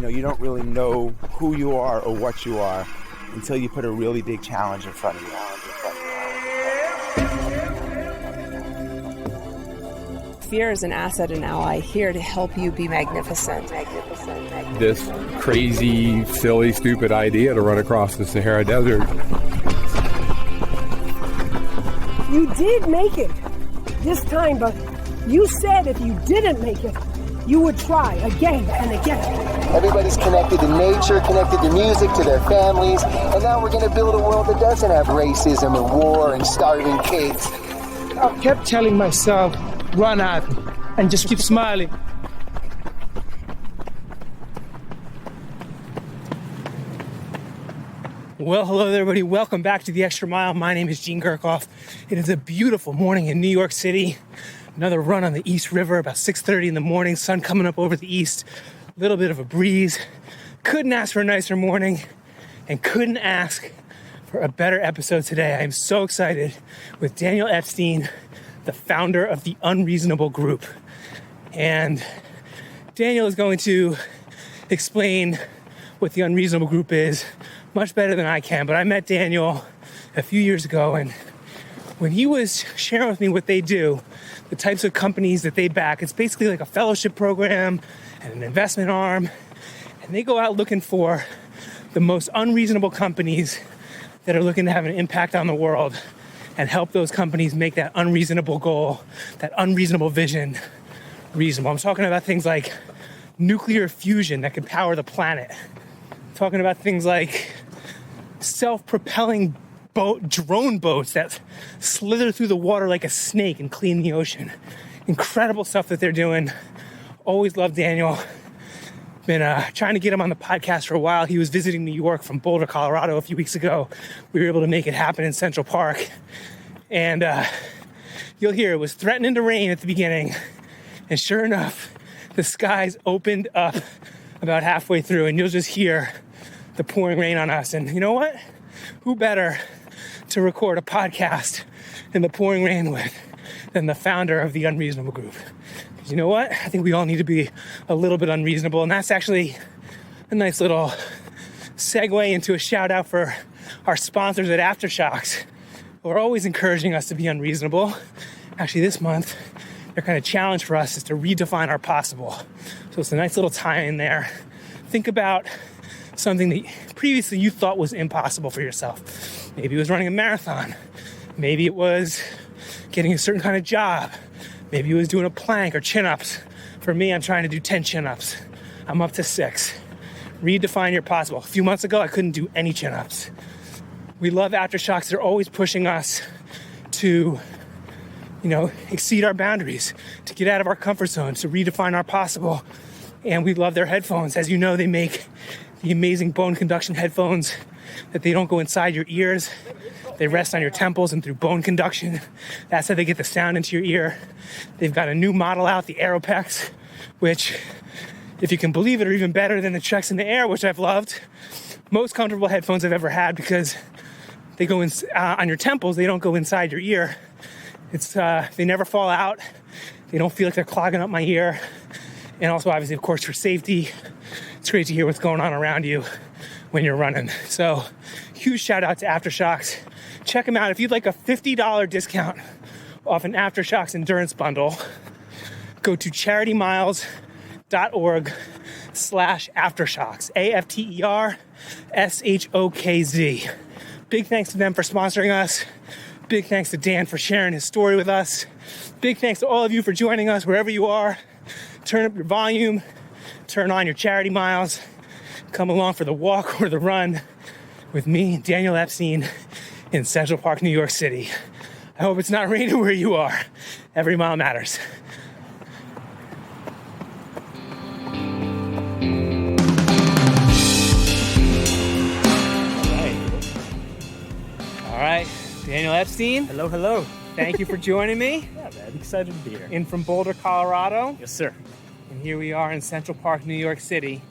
you don't really know who you are or what you are until you put a really big challenge in front of you. Fear is an asset and ally here to help you be magnificent. This crazy, silly, stupid idea to run across the Sahara Desert. You did make it this time, but you said if you didn't make it, you would try again and again. Everybody's connected to nature, connected to music, to their families, and now we're going to build a world that doesn't have racism and war and starving kids. I kept telling myself, run at me, and just keep smiling. Well, hello there, everybody. Welcome back to The Extra Mile. My name is Gene Gerkoff. It is a beautiful morning in New York City. Another run on the East River, about 6:30 in the morning, sun coming up over the east, a little bit of a breeze. Couldn't ask for a nicer morning and couldn't ask for a better episode today. I am so excited with Daniel Epstein, the founder of the Unreasonable Group. And Daniel is going to explain what the Unreasonable Group is much better than I can. But I met Daniel a few years ago, and when he was sharing with me what they do, the types of companies that they back, it's basically like a fellowship program and an investment arm. And they go out looking for the most unreasonable companies that are looking to have an impact on the world and help those companies make that unreasonable goal, that unreasonable vision, reasonable. I'm talking about things like nuclear fusion that could power the planet. I'm talking about things like self-propelling drone boats that slither through the water like a snake and clean the ocean. Incredible stuff that they're doing. Always loved Daniel. Been trying to get him on the podcast for a while. He was visiting New York from Boulder, Colorado a few weeks ago. We were able to make it happen in Central Park. And you'll hear it was threatening to rain at the beginning. And sure enough, the skies opened up about halfway through, and you'll just hear the pouring rain on us. And you know what? Who better to record a podcast in the pouring rain with than the founder of the Unreasonable Group? You know what? I think we all need to be a little bit unreasonable. And that's actually a nice little segue into a shout out for our sponsors at Aftershocks, who are always encouraging us to be unreasonable. Actually, this month, their kind of challenge for us is to redefine our possible. So it's a nice little tie in there. Think about something that previously you thought was impossible for yourself. Maybe it was running a marathon. Maybe it was getting a certain kind of job. Maybe it was doing a plank or chin-ups. For me, I'm trying to do 10 chin-ups. I'm up to 6. Redefine your possible. A few months ago, I couldn't do any chin-ups. We love Aftershocks. They're always pushing us to, exceed our boundaries, to get out of our comfort zones, to redefine our possible. And we love their headphones. As you know, they make the amazing bone conduction headphones that they don't go inside your ears. They rest on your temples and through bone conduction. That's how they get the sound into your ear. They've got a new model out, the Aeropex, which, if you can believe it, are even better than the Treks in the Air, which I've loved. Most comfortable headphones I've ever had because they go in, on your temples. They don't go inside your ear. They never fall out. They don't feel like they're clogging up my ear. And also, obviously, of course, for safety, it's great to hear what's going on around you when you're running. So, huge shout out to Aftershocks. Check them out. If you'd like a $50 discount off an Aftershocks Endurance Bundle, go to charitymiles.org/aftershocks. AFTERSHOKZ. Big thanks to them for sponsoring us. Big thanks to Dan for sharing his story with us. Big thanks to all of you for joining us wherever you are. Turn up your volume. Turn on your charity miles. Come along for the walk or the run with me, Daniel Epstein, in Central Park, New York City. I hope it's not raining where you are. Every mile matters. All right, Daniel Epstein. Hello, hello. Thank you for joining me. Yeah, man, excited to be here. In from Boulder, Colorado. Yes, sir. And here we are in Central Park, New York City.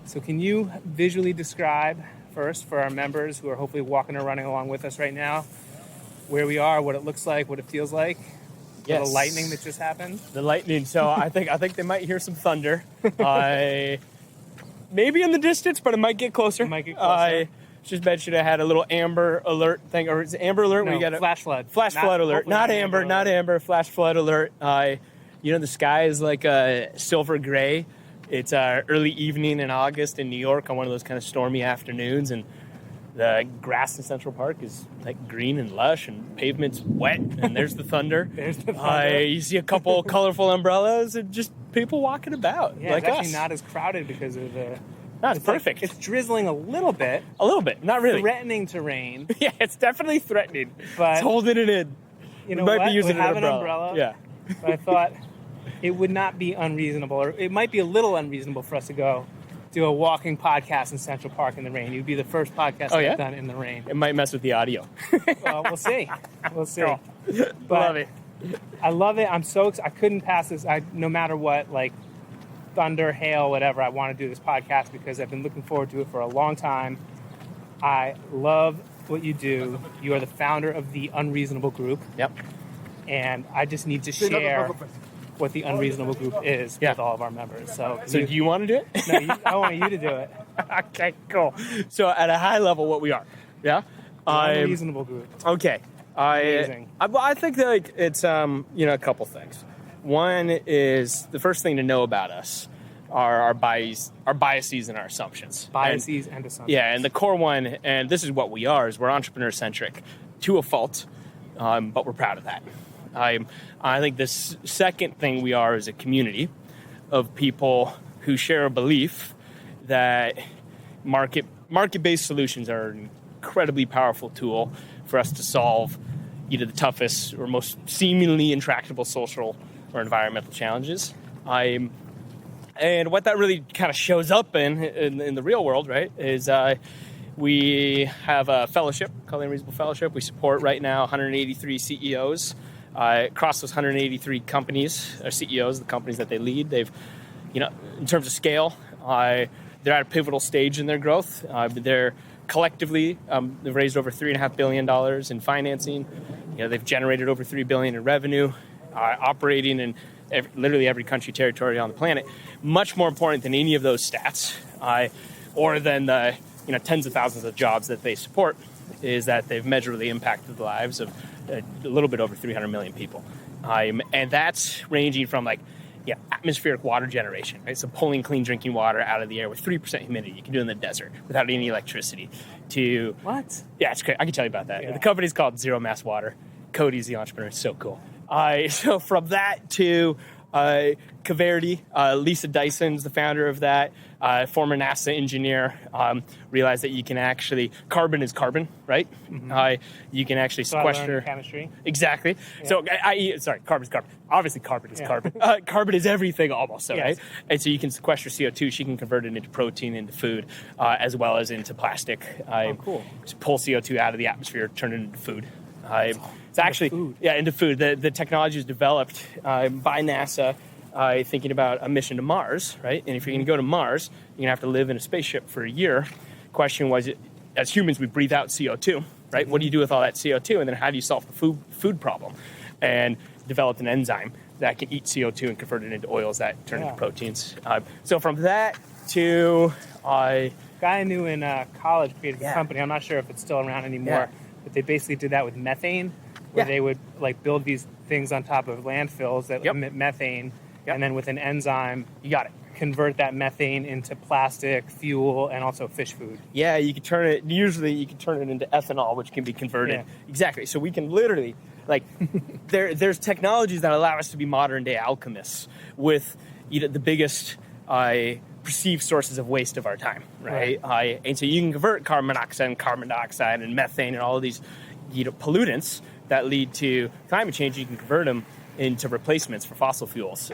So can you visually describe first for our members who are hopefully walking or running along with us right now, where we are, what it looks like, what it feels like? Yes. The lightning that just happened. The lightning. So I think they might hear some thunder. maybe in the distance, but it might get closer. It might get closer. I just mentioned I had a little amber alert thing, or is it amber alert? No, We got a flash flood. Flash flood alert. Hopefully Not amber, not amber. Flash flood alert. The sky is like a silver gray. It's early evening in August in New York on one of those kind of stormy afternoons, and the grass in Central Park is like green and lush, and pavement's wet, and there's the thunder. There's the thunder. You see a couple colorful umbrellas and just people walking about Yeah, like it's actually us. not as crowded because of the... No, it's perfect. It's drizzling a little bit. A little bit, not really. Threatening to rain. Yeah, it's definitely threatening. But it's holding it in. You know we might what? be using we have an umbrella. Yeah. But I thought it would not be unreasonable, or it might be a little unreasonable for us to go do a walking podcast in Central Park in the rain. You'd be the first podcast Oh, yeah? I've done in the rain. It might mess with the audio. Well, we'll see. We'll see. Cool. But Love it. I love it. I'm so I couldn't pass this. No matter what, like thunder, hail, whatever, I want to do this podcast because I've been looking forward to it for a long time. I love what you do. You are the founder of the Unreasonable Group. Yep. And I just need to share what the Unreasonable Group is with all of our members. So do you want to do it? No, I want you to do it. Okay, cool. So at a high level, what we are, yeah? The Unreasonable Group. Okay. Amazing. I think that like it's a couple things. One is the first thing to know about us are our biases and our assumptions. Biases and assumptions. Yeah, and the core one, and this is what we are, is we're entrepreneur centric to a fault, but we're proud of that. I think this second thing we are is a community of people who share a belief that market-based solutions are an incredibly powerful tool for us to solve either the toughest or most seemingly intractable social or environmental challenges. And what that really kind of shows up in the real world, right, is we have a fellowship called the Unreasonable Fellowship. We support right now 183 CEOs across those 183 companies, or CEOs, the companies that they lead. They've, in terms of scale, they're at a pivotal stage in their growth. They're collectively, they've raised over $3.5 billion in financing. They've generated over $3 billion in revenue, operating in literally every country, territory on the planet. Much more important than any of those stats, or than the tens of thousands of jobs that they support, is that they've measurably impacted the lives of a little bit over 300 million people. And that's ranging from atmospheric water generation, right? So pulling clean drinking water out of the air with 3% humidity. You can do it in the desert without any electricity. To what? Yeah, it's great. I can tell you about that. Yeah. The company's called Zero Mass Water. Cody's the entrepreneur. It's so cool. So from that to Caverity, Lisa Dyson's the founder of that, former NASA engineer, realized that you can actually, carbon is carbon, right? Mm-hmm. You can actually sequester. Chemistry. Exactly. Yeah. So, carbon's carbon. Obviously, carbon is carbon. Carbon is everything almost, right? Yes. And so you can sequester CO2. She can convert it into protein, into food, as well as into plastic. Cool. Just pull CO2 out of the atmosphere, turn it into food. It's actually, into food. The technology was developed by NASA, thinking about a mission to Mars, right? And if you're going to go to Mars, you're going to have to live in a spaceship for a year. Question was, as humans, we breathe out CO2, right? Mm-hmm. What do you do with all that CO2? And then how do you solve the food problem? And developed an enzyme that can eat CO2 and convert it into oils that turn into proteins. So from that to... guy I knew in college created a company. I'm not sure if it's still around anymore. Yeah. But they basically did that with methane, where they would build these things on top of landfills that emit methane, and then with an enzyme, convert that methane into plastic, fuel, and also fish food. Yeah, you can turn it. Usually, you can turn it into ethanol, which can be converted. Yeah. Exactly. So we can literally, there's technologies that allow us to be modern day alchemists with the biggest perceived sources of waste of our time, right? And so you can convert carbon monoxide and methane and all of these pollutants that lead to climate change. You can convert them into replacements for fossil fuels.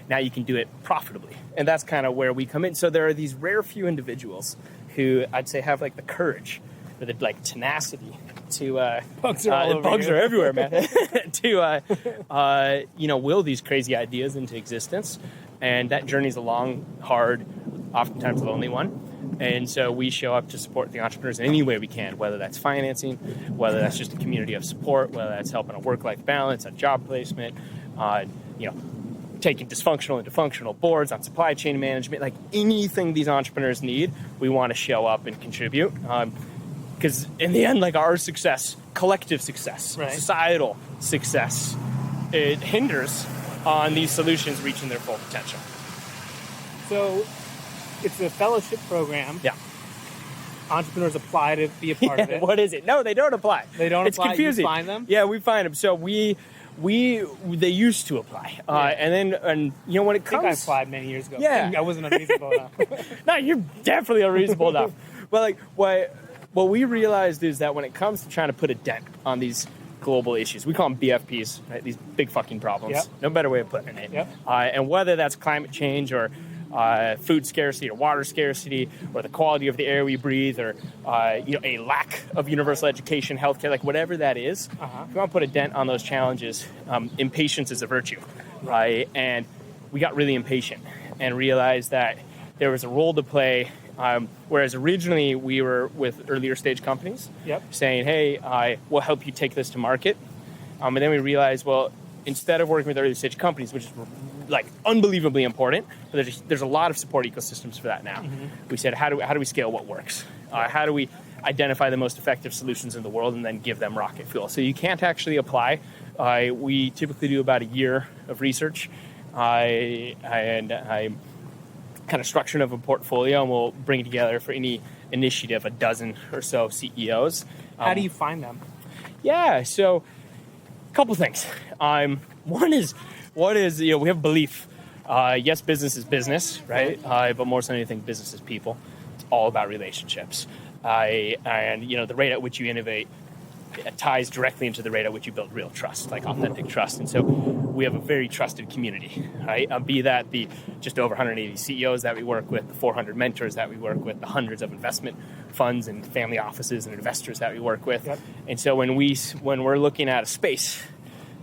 Now you can do it profitably, and that's kind of where we come in. So there are these rare few individuals who I'd say have the courage or the tenacity to bugs are everywhere, man. To will these crazy ideas into existence. And that journey's a long, hard, oftentimes lonely one. And so we show up to support the entrepreneurs in any way we can, whether that's financing, whether that's just a community of support, whether that's helping a work-life balance, a job placement, taking dysfunctional into functional boards, on supply chain management, like anything these entrepreneurs need, we want to show up and contribute. Because in the end, like our success, collective success, Right. societal success, it hinders on these solutions reaching their full potential. So it's a fellowship program. Yeah. Entrepreneurs apply to be a part of it. What is it? No, they don't apply. They don't It's apply. confusing. You find them? Yeah, we find them. So they used to apply, and you know when it I think comes, I applied many years ago. Yeah. I wasn't unreasonable enough. no, you're definitely unreasonable enough. But like what we realized is that when it comes to trying to put a dent on these global issues, we call them BFPs, right? These big fucking problems. Yep. No better way of putting it. Yep. And whether that's climate change or food scarcity or water scarcity or the quality of the air we breathe or a lack of universal education, healthcare, like whatever that is, if you want to put a dent on those challenges, impatience is a virtue, right? And we got really impatient and realized that there was a role to play. Whereas originally we were with earlier stage companies saying, hey, we'll help you take this to market. And then we realized, well, instead of working with early stage companies, which is like unbelievably important, but there's a lot of support ecosystems for that now. Mm-hmm. We said, how do we scale what works? How do we identify the most effective solutions in the world and then give them rocket fuel? So you can't actually apply. We typically do about a year of research. I kind of structure of a portfolio, and we'll bring together for any initiative a dozen or so CEOs. How do you find them? Yeah, so a couple things. One is we have belief. Yes, business is business, right? But more than anything, business is people. It's all about relationships. And the rate at which you innovate ties directly into the rate at which you build real trust, like authentic trust. And so we have a very trusted community, right? Be that the just over 180 CEOs that we work with, the 400 mentors that we work with, the hundreds of investment funds and family offices and investors that we work with. Yep. And so when we're looking at a space,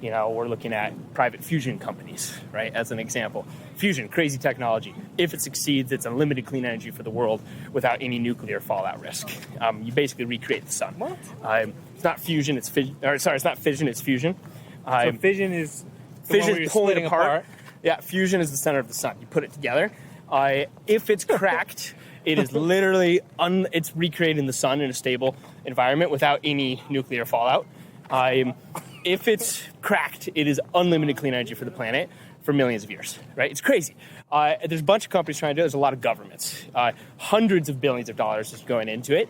we're looking at private fusion companies, right? As an example, fusion, crazy technology. If it succeeds, it's unlimited clean energy for the world without any nuclear fallout risk. You basically recreate the sun. What? It's not fusion, it's fission. It's not fission, it's fusion. So fission is the one where you're pulling splitting apart. Yeah, fusion is the center of the sun. You put it together. If it's cracked, it is literally it's recreating the sun in a stable environment without any nuclear fallout. If it's cracked, it is unlimited clean energy for the planet for millions of years, right? It's crazy. There's a bunch of companies trying to do it. There's a lot of governments. Hundreds of billions of dollars is going into it.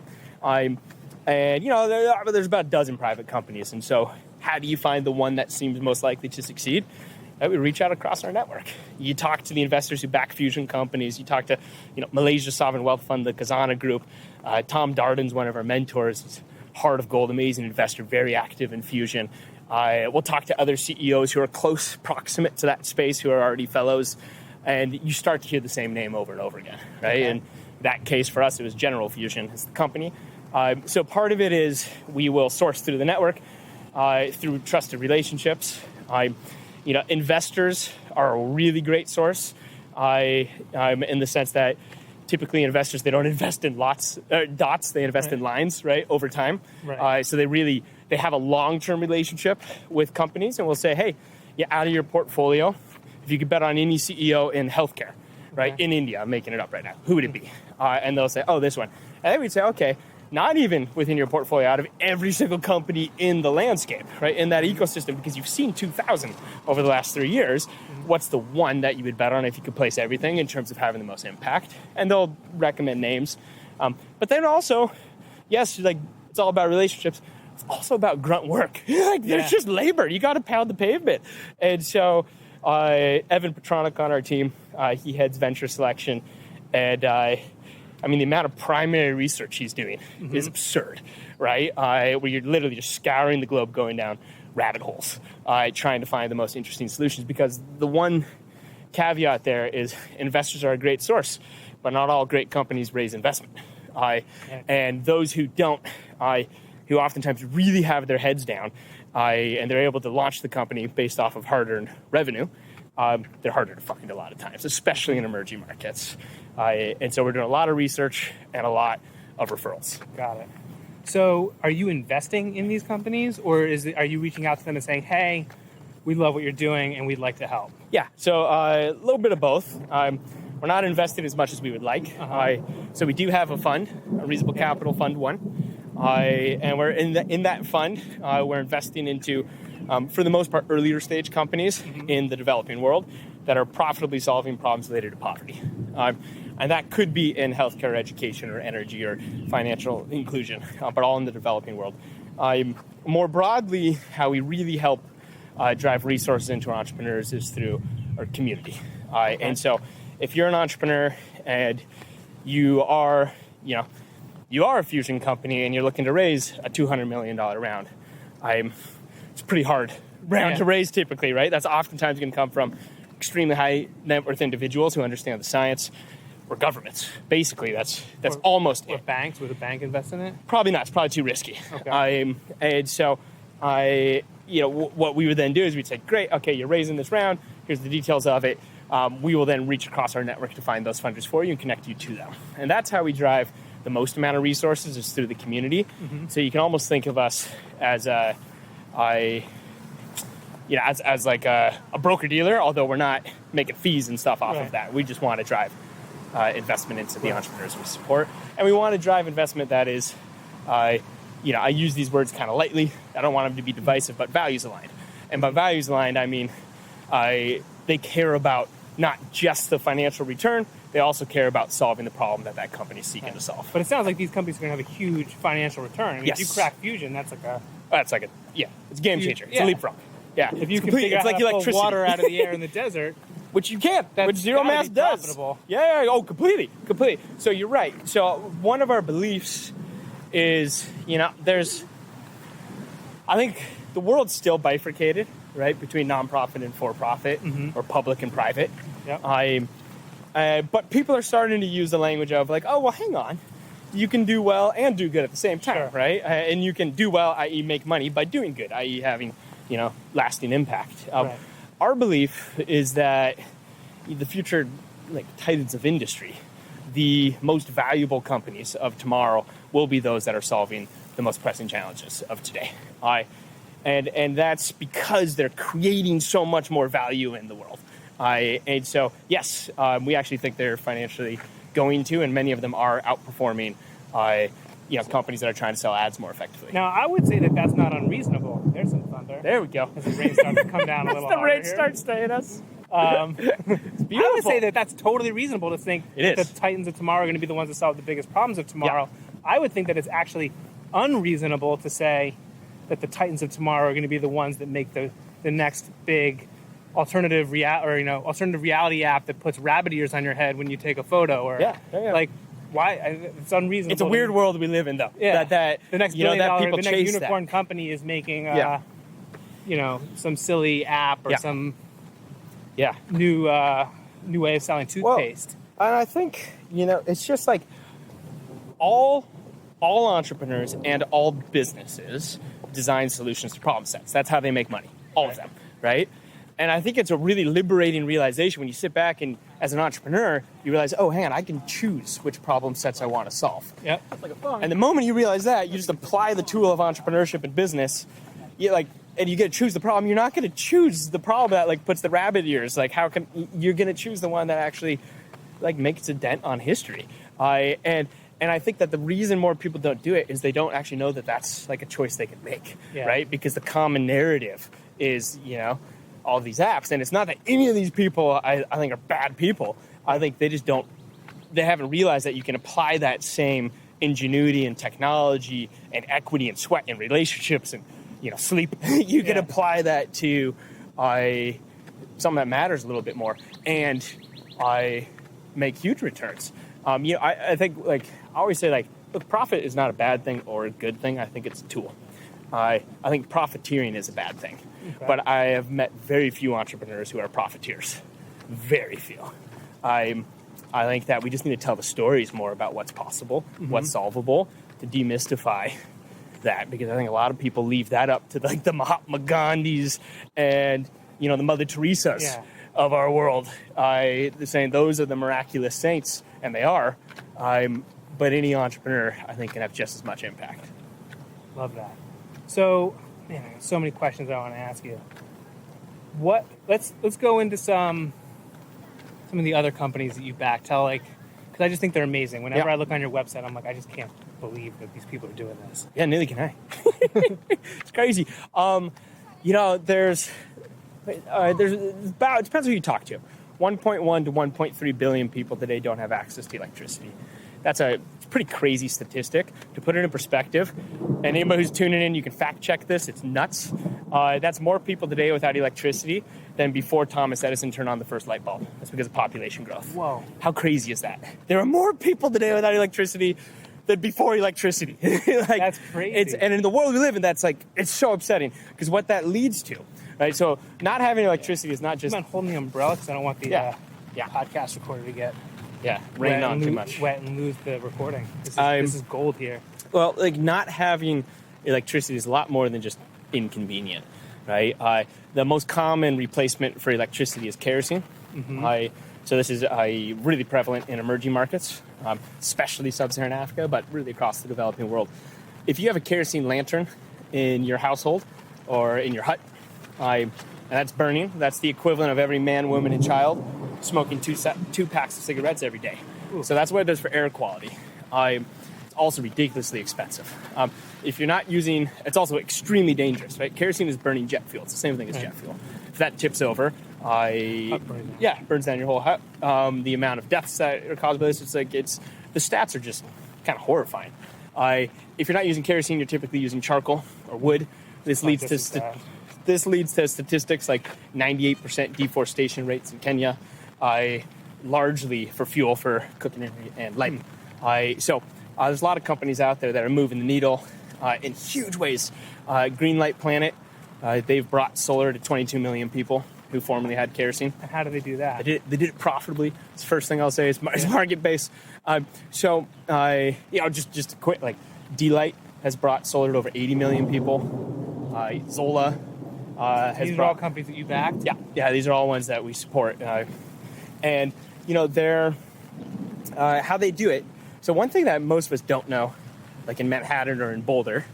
There's about a dozen private companies. And so how do you find the one that seems most likely to succeed? We reach out across our network. You talk to the investors who back fusion companies. You talk to Malaysia's Sovereign Wealth Fund, the Khazanah Group. Tom Darden's one of our mentors. He's Heart of Gold, amazing investor, very active in fusion. We'll talk to other CEOs who are close, proximate to that space, who are already fellows, and you start to hear the same name over and over again, right? Okay. In that case, for us, it was General Fusion as the company. So part of it is we will source through the network, through trusted relationships. Investors are a really great source in the sense that typically investors, they don't invest in dots, they invest in lines, right, over time. Right. So they have a long-term relationship with companies, and we'll say, hey, out of your portfolio, if you could bet on any CEO in healthcare, right, in India, I'm making it up right now, who would it be? And they'll say, oh, this one. And then we'd say, okay, not even within your portfolio, out of every single company in the landscape, right, in that ecosystem, because you've seen 2,000 over the last 3 years, what's the one that you would bet on if you could place everything in terms of having the most impact? And they'll recommend names. But then also, yes, like it's all about relationships. It's also about grunt work. There's just labor. You got to pound the pavement. And so Evan Petronic on our team, he heads venture selection. And the amount of primary research he's doing is absurd, right? Where you're literally just scouring the globe, going down rabbit holes, trying to find the most interesting solutions. Because the one caveat there is investors are a great source, but not all great companies raise investment. And those who don't, who oftentimes really have their heads down, and they're able to launch the company based off of hard-earned revenue, they're harder to find a lot of times, especially in emerging markets. And so we're doing a lot of research and a lot of referrals. Got it. So are you investing in these companies, or are you reaching out to them and saying, hey, we love what you're doing and we'd like to help? Yeah, so a little bit of both. We're not investing as much as we would like. So we do have a fund, a Reasonable Capital Fund 1. And we're in that fund, we're investing into, for the most part, earlier stage companies in the developing world that are profitably solving problems related to poverty. And that could be in healthcare, education, or energy, or financial inclusion, but all in the developing world. More broadly, how we really help drive resources into our entrepreneurs is through our community. And so if you're an entrepreneur and you are a fusion company and you're looking to raise a $200 million round, it's a pretty hard round to raise typically, right? That's oftentimes going to come from extremely high net worth individuals who understand the science, or governments. Basically, that's almost or it. Banks? Would a bank invest in it? Probably not. It's probably too risky. Okay. And so what we would then do is we'd say, great, okay, you're raising this round. Here's the details of it. We will then reach across our network to find those funders for you and connect you to them. And that's how we drive the most amount of resources, is through the community. So you can almost think of us as as like a broker dealer, although we're not making fees and stuff off of that. We just want to drive investment into the entrepreneurs we support, and we want to drive investment that is, I use these words kind of lightly. I don't want them to be divisive, but values aligned. And by values aligned, I mean they care about not just the financial return; they also care about solving the problem that company is seeking to solve. But it sounds like these companies are going to have a huge financial return. I mean, if you crack fusion, it's a game changer. It's a leapfrog. Yeah, if you can figure out how to pull water out of the air in the desert. Which you can't, which zero mass does. Profitable. Yeah, oh, completely. So you're right. So one of our beliefs is, I think the world's still bifurcated, right, between nonprofit and for-profit, or public and private. Yep. But people are starting to use the language of like, oh, well, hang on. You can do well and do good at the same time, right? And you can do well, i.e. make money, by doing good, i.e. having, lasting impact. Right. Our belief is that the future titans of industry, the most valuable companies of tomorrow, will be those that are solving the most pressing challenges of today. And that's because they're creating so much more value in the world. And so, yes, we actually think they're financially going to, and many of them are outperforming companies that are trying to sell ads more effectively. Now, I would say that that's not unreasonable. There's some thunder. There we go. As the rain starts to come down a little the harder rain starts to hit us. It's beautiful. I would say that that's totally reasonable to think that the titans of tomorrow are going to be the ones that solve the biggest problems of tomorrow. Yeah. I would think that it's actually unreasonable to say that the titans of tomorrow are going to be the ones that make the next big alternative reality app that puts rabbit ears on your head when you take a photo, or why? It's unreasonable. It's a weird world we live in, though. Yeah. That the next billion dollar, the next unicorn company is making some silly app or some new way of selling toothpaste. Well, and I think it's just like all entrepreneurs and all businesses design solutions to problem sets. That's how they make money. All of them, right? And I think it's a really liberating realization when you sit back and, as an entrepreneur, you realize, oh, hang on, I can choose which problem sets I want to solve. Yep. And the moment you realize that, you just apply the tool of entrepreneurship and business, and you get to choose the problem. You're not going to choose the problem that puts the rabbit ears. You're going to choose the one that actually makes a dent on history. And I think that the reason more people don't do it is they don't actually know that that's a choice they can make, right? Because the common narrative is, all these apps. And it's not that any of these people I think are bad people. I think they haven't realized that you can apply that same ingenuity and technology and equity and sweat and relationships and, sleep. You can apply that to something that matters a little bit more. And make huge returns. I think I always say look, profit is not a bad thing or a good thing. I think it's a tool. I think profiteering is a bad thing. Okay. But I have met very few entrepreneurs who are profiteers. Very few. I think that we just need to tell the stories more about what's possible, what's solvable, to demystify that. Because I think a lot of people leave that up to the Mahatma Gandhis and, the Mother Teresas of our world. They're saying those are the miraculous saints, and they are. But any entrepreneur, I think, can have just as much impact. Love that. So, so many questions I want to ask you. Let's go into some of the other companies that you backed. Because I just think they're amazing. Whenever I look on your website, I'm like, I just can't believe that these people are doing this. Yeah, neither can I. It's crazy. There's about, it depends who you talk to. 1.1 to 1.3 billion people today don't have access to electricity. That's a pretty crazy statistic. To put it in perspective, and anybody who's tuning in, you can fact check this. It's nuts. That's more people today without electricity than before Thomas Edison turned on the first light bulb. That's because of population growth. Whoa. How crazy is that? There are more people today without electricity than before electricity. That's crazy. And in the world we live in, it's so upsetting because what that leads to, right? So not having electricity is not just... I'm holding the umbrella because I don't want the podcast recorder to get rain on too much. Wet and lose the recording. This is gold here. Well, not having electricity is a lot more than just inconvenient, right? The most common replacement for electricity is kerosene. Mm-hmm. So this is really prevalent in emerging markets, especially sub-Saharan Africa, but really across the developing world. If you have a kerosene lantern in your household or in your hut, and that's burning, that's the equivalent of every man, woman, and child smoking two packs of cigarettes every day. Ooh. So that's what it does for air quality. It's also ridiculously expensive. If you're not using, it's also extremely dangerous, right? Kerosene is burning jet fuel. It's the same thing as jet fuel. If that tips over, burns down your whole hut. The amount of deaths that are caused by this, the stats are just kind of horrifying. If you're not using kerosene, you're typically using charcoal or wood. This leads to statistics like 98% deforestation rates in Kenya, largely for fuel for cooking and lighting. So there's a lot of companies out there that are moving the needle in huge ways. Greenlight Planet, they've brought solar to 22 million people who formerly had kerosene. And how do they do that? They did it profitably. It's the first thing I'll say. It's market-based. Just a quick, D-Light has brought solar to over 80 million people. Zola has These are all companies that you backed? Yeah, these are all ones that we support. And they're how they do it. So one thing that most of us don't know, like in Manhattan or in Boulder,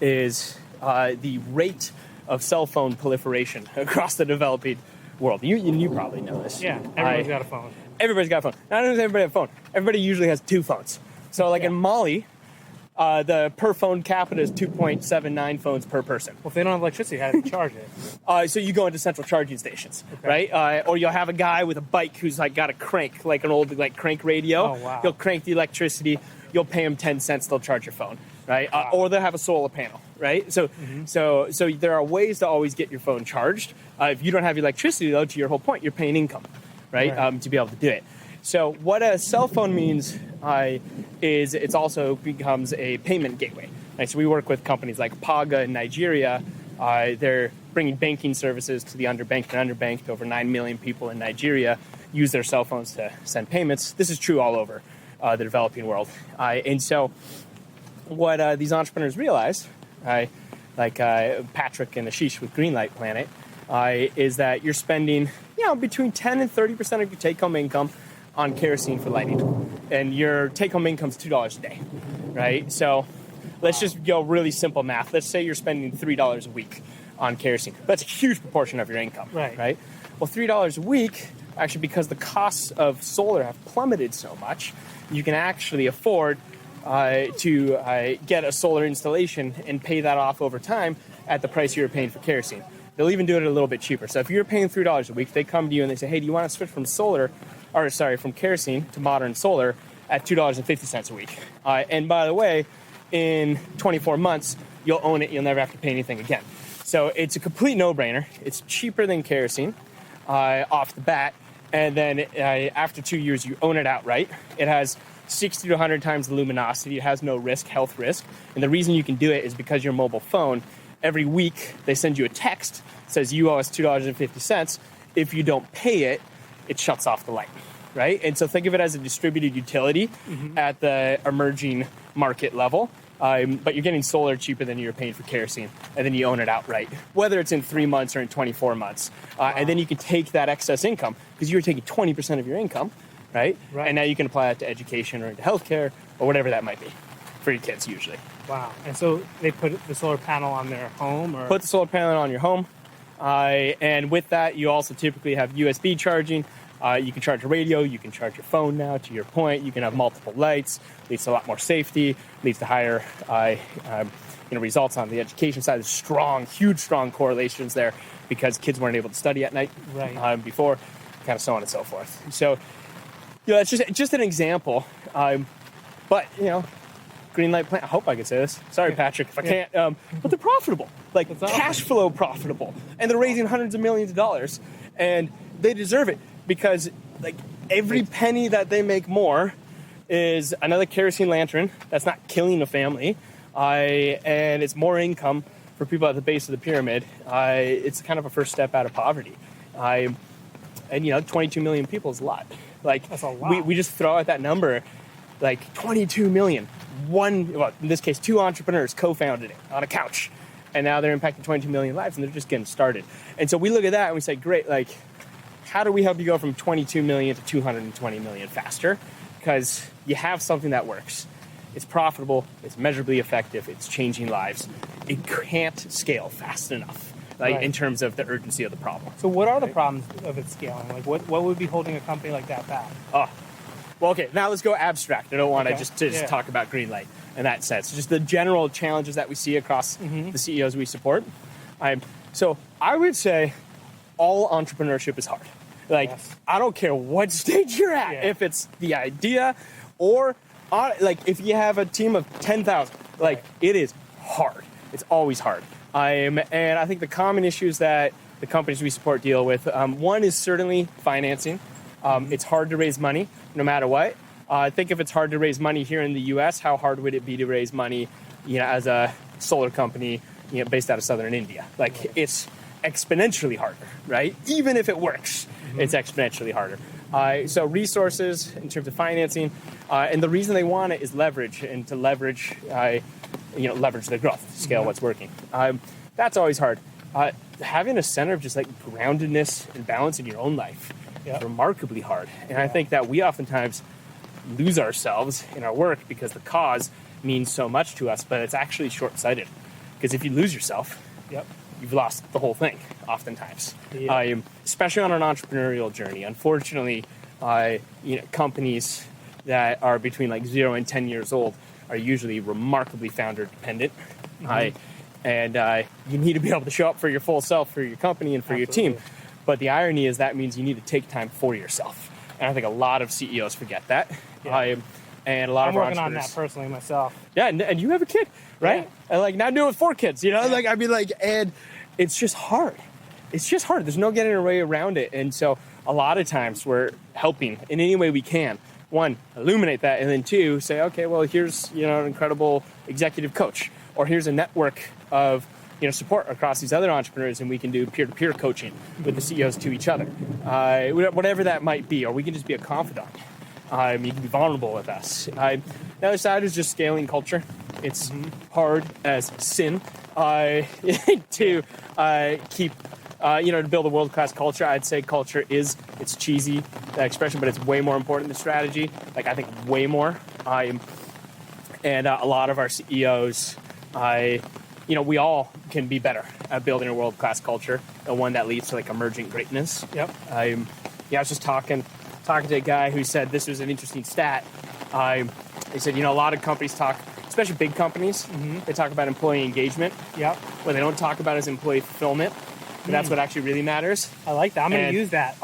is the rate of cell phone proliferation across the developing world. You probably know this. Yeah, everybody's got a phone. Everybody's got a phone. Not only does everybody have a phone, everybody usually has two phones. So in Mali, the per phone capita is 2.79 phones per person. Well, if they don't have electricity, how do they charge it? So you go into central charging stations, right? Or you'll have a guy with a bike who's got a crank, like an old crank radio. Oh, wow. He'll crank the electricity. You'll pay him 10 cents. They'll charge your phone, right? Wow. Or they'll have a solar panel, right? So there are ways to always get your phone charged. If you don't have electricity, though, to your whole point, you're paying income, right? To be able to do it. So what a cell phone means is it also becomes a payment gateway. Right? So we work with companies like Paga in Nigeria. They're bringing banking services to the underbanked and underbanked. Over 9 million people in Nigeria use their cell phones to send payments. This is true all over the developing world. And so what these entrepreneurs realized, like Patrick and Ashish with Greenlight Planet, is that you're spending between 10 and 30% of your take-home income on kerosene for lighting, and your take-home income is $2 a day, right? So let's just go really simple math. Let's say you're spending $3 a week on kerosene. That's a huge proportion of your income, right? Well, $3 a week, actually, because the costs of solar have plummeted so much, you can actually afford to get a solar installation and pay that off over time at the price you were paying for kerosene. They'll even do it a little bit cheaper. So if you're paying $3 a week, they come to you and they say, hey, do you want to switch from from kerosene to modern solar at $2.50 a week? And by the way, in 24 months, you'll own it. You'll never have to pay anything again. So it's a complete no-brainer. It's cheaper than kerosene off the bat. And then after 2 years, you own it outright. It has 60 to 100 times the luminosity. It has no health risk. And the reason you can do it is because your mobile phone, every week, they send you a text that says you owe us $2.50. If you don't pay it, it shuts off the light, right? And so think of it as a distributed utility at the emerging market level. But you're getting solar cheaper than you're paying for kerosene, and then you own it outright, whether it's in 3 months or in 24 months. And then you can take that excess income, because you were taking 20% of your income, right? And now you can apply that to education or into healthcare or whatever that might be for your kids usually. Wow. And so they put the solar panel on their home? Or put the solar panel on your home. And with that, you also typically have USB charging. You can charge a radio, you can charge your phone now, to your point. You can have multiple lights, leads to a lot more safety, leads to higher results on the education side. There's huge correlations there because kids weren't able to study at night before, kind of so on and so forth. So, it's just an example. But, green light plant, I hope I can say this. Sorry, Patrick, if I can't. But they're profitable, cash flow profitable. And they're raising hundreds of millions of dollars. And they deserve it because, every penny that they make more is another kerosene lantern that's not killing a family. And it's more income for people at the base of the pyramid. It's kind of a first step out of poverty. And 22 million people is a lot. That's a lot. We just throw out that number, 22 million. In this case, 2 entrepreneurs co-founded it on a couch. And now they're impacting 22 million lives, and they're just getting started. And so we look at that and we say, great, how do we help you go from 22 million to 220 million faster? Because you have something that works. It's profitable, it's measurably effective, it's changing lives. It can't scale fast enough, in terms of the urgency of the problem. So what are the problems of it scaling? What would be holding a company like that back? Well, okay, now let's go abstract. I don't want to just talk about green light in that sense. Just the general challenges that we see across the CEOs we support. So I would say all entrepreneurship is hard. I don't care what stage you're at, if it's the idea or if you have a team of 10,000, it is hard. It's always hard. And I think the common issues that the companies we support deal with, one is certainly financing. It's hard to raise money no matter what. I think if it's hard to raise money here in the U.S., how hard would it be to raise money, as a solar company, based out of southern India? It's exponentially harder, right? Even if it works, it's exponentially harder. So resources in terms of financing, and the reason they want it is leverage, and to leverage, leverage their growth, scale what's working. That's always hard. Having a center of just groundedness and balance in your own life is remarkably hard. And I think that we oftentimes lose ourselves in our work because the cause means so much to us, but it's actually short-sighted. Because if you lose yourself, you've lost the whole thing, oftentimes. Especially on an entrepreneurial journey. Unfortunately, companies that are between 0 and 10 years old are usually remarkably founder-dependent. And you need to be able to show up for your full self, for your company, and for your team. But the irony is that means you need to take time for yourself. And I think a lot of CEOs forget that. And a lot I'm of working on that personally myself. Yeah, and you have a kid, right? And now I'm doing it with 4 kids, and it's just hard. It's just hard. There's no getting a way around it. And so a lot of times we're helping in any way we can. 1, illuminate that, and then 2, say, okay, well, here's an incredible executive coach, or here's a network of support across these other entrepreneurs, and we can do peer-to-peer coaching with the CEOs to each other, whatever that might be, or we can just be a confidant. You can be vulnerable with us. The other side is just scaling culture. It's hard as sin to keep, to build a world-class culture. I'd say culture it's cheesy, that expression, but it's way more important than strategy. I think way more. And a lot of our CEOs, we all can be better at building a world-class culture, and one that leads to emergent greatness. I was just talking to a guy who said this was an interesting stat. He said, a lot of companies talk, especially big companies, they talk about employee engagement. What they don't talk about is employee fulfillment. And that's what actually really matters. I like that. I'm going to use that.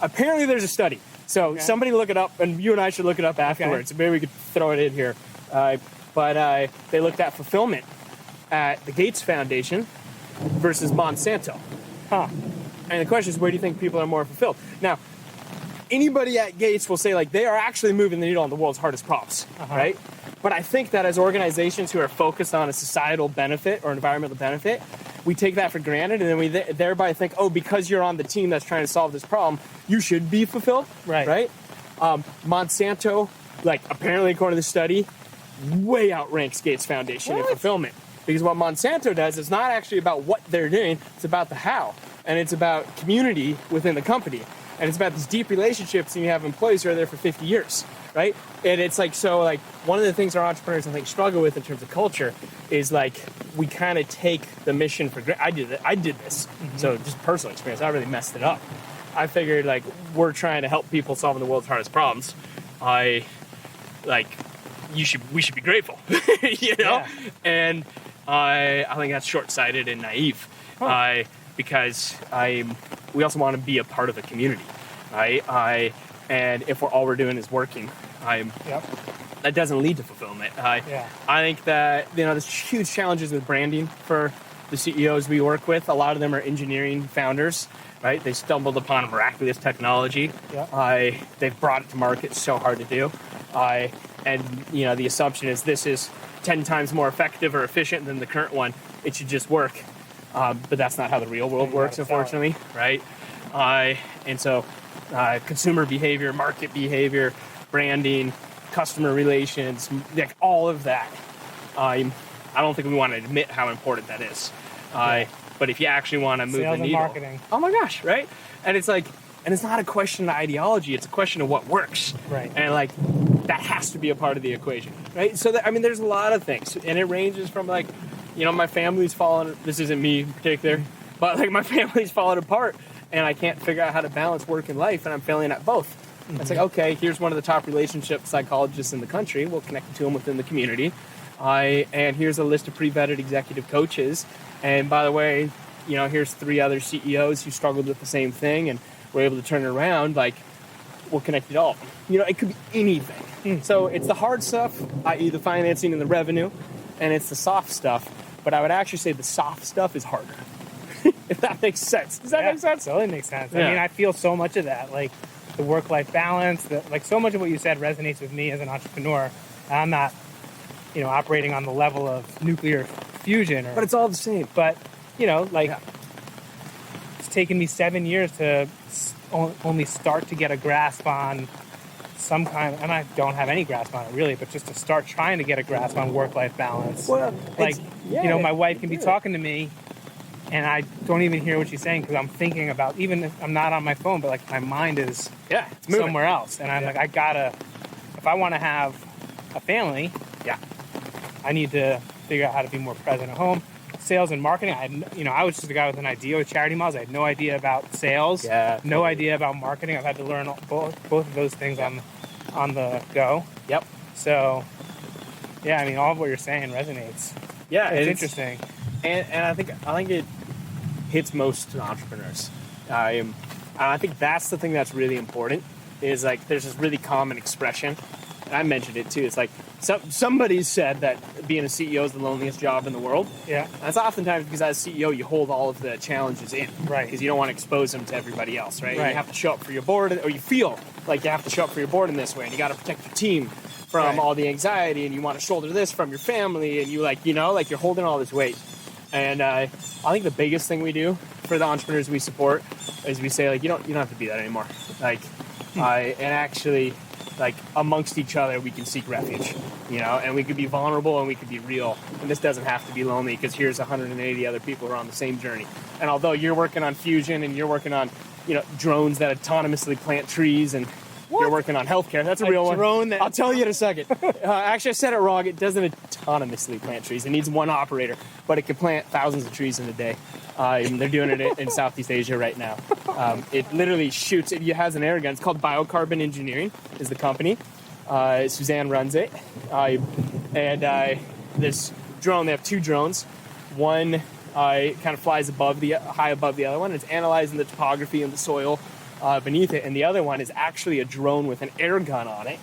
Apparently there's a study. So somebody look it up, and you and I should look it up afterwards. Okay. Maybe we could throw it in here. But they looked at fulfillment at the Gates Foundation versus Monsanto. And the question is, where do you think people are more fulfilled? Now, anybody at Gates will say they are actually moving the needle on the world's hardest problems, right? But I think that as organizations who are focused on a societal benefit or environmental benefit, we take that for granted, and then we thereby think, because you're on the team that's trying to solve this problem, you should be fulfilled, right? Monsanto, apparently according to the study, way outranks Gates Foundation in fulfillment. Because what Monsanto does is not actually about what they're doing, it's about the how. And it's about community within the company. And it's about these deep relationships, and you have employees who are there for 50 years. right? And it's like, so like one of the things our entrepreneurs I think struggle with in terms of culture is like we kind of take the mission for granted. I did this. So just personal experience, I really messed it up. I figured like we're trying to help people solving the world's hardest problems. We should be grateful, you know? Yeah. And I think that's short-sighted and naive. Because we also want to be a part of the community, right? And if all we're doing is working, that doesn't lead to fulfillment. I think that, you know, there's huge challenges with branding for the CEOs we work with. A lot of them are engineering founders, right? They stumbled upon a miraculous technology. They've brought it to market. It's so hard to do. And, you know, the assumption is this is 10 times more effective or efficient than the current one. It should just work. But that's not how the real world works, unfortunately, right? And so consumer behavior, market behavior, branding, customer relations, like all of that. I don't think we want to admit how important that is. But if you actually want to move Sales the and needle, marketing. Oh my gosh, right? And it's like, and it's not a question of ideology; it's a question of what works, Right? And like that has to be a part of the equation, right? So that, I mean, there's a lot of things, and it ranges from like, you know, my family's fallen. This isn't me in particular, but like my family's fallen apart, and I can't figure out how to balance work and life, and I'm failing at both. It's like, okay, here's one of the top relationship psychologists in the country. We'll connect you to him within the community. And here's a list of pre-vetted executive coaches. And by the way, you know, here's 3 other CEOs who struggled with the same thing and were able to turn it around. Like, we'll connect you to all of them. You know, it could be anything. So it's the hard stuff, i.e. the financing and the revenue, and it's the soft stuff. But I would actually say the soft stuff is harder. If that makes sense. Does that make sense? Totally makes sense. Yeah. I mean, I feel so much of that, like the work-life balance, like so much of what you said resonates with me as an entrepreneur. I'm not, you know, operating on the level of nuclear fusion. But it's all the same. But, you know, like it's taken me 7 years to only start to get a grasp on some kind, and I don't have any grasp on it really, but just to start trying to get a grasp on work-life balance. Well, like, you know, my wife can be talking to me and I don't even hear what she's saying because I'm thinking about, even if I'm not on my phone, but like my mind is it's moving somewhere else. And I'm like, I gotta, if I want to have a family, I need to figure out how to be more present at home. Sales and marketing, I was just a guy with an idea with charity malls. I had no idea about sales, no idea about marketing. I've had to learn both of those things on the go. So, yeah, I mean, all of what you're saying resonates. Yeah, it's interesting. And I think it hits most entrepreneurs. I think that's the thing that's really important, is like there's this really common expression, and I mentioned it too. It's like somebody said that being a CEO is the loneliest job in the world. Yeah. That's oftentimes because as a CEO you hold all of the challenges in. Right. Because you don't want to expose them to everybody else, right? Right. You have to show up for your board, or you feel like you have to show up for your board in this way, and you got to protect your team from all the anxiety, and you want to shoulder this from your family, and you like, you know, like you're holding all this weight. And I think the biggest thing we do for the entrepreneurs we support is we say, like, you don't have to be that anymore. Like, and actually, like, amongst each other, we can seek refuge, you know, and we could be vulnerable and we could be real. And this doesn't have to be lonely, because here's 180 other people who are on the same journey. And although you're working on fusion and you're working on, you know, drones that autonomously plant trees, and you're working on healthcare. That's a real one. I'll tell you in a second. Actually, I said it wrong. It doesn't autonomously plant trees. It needs one operator, but it can plant thousands of trees in a day. They're doing it in Southeast Asia right now. It literally shoots. It has an air gun. It's called Biocarbon Engineering is the company. Suzanne runs it. This drone, they have 2 drones. One kind of flies high above the other one. It's analyzing the topography and the soil beneath it, and the other one is actually a drone with an air gun on it,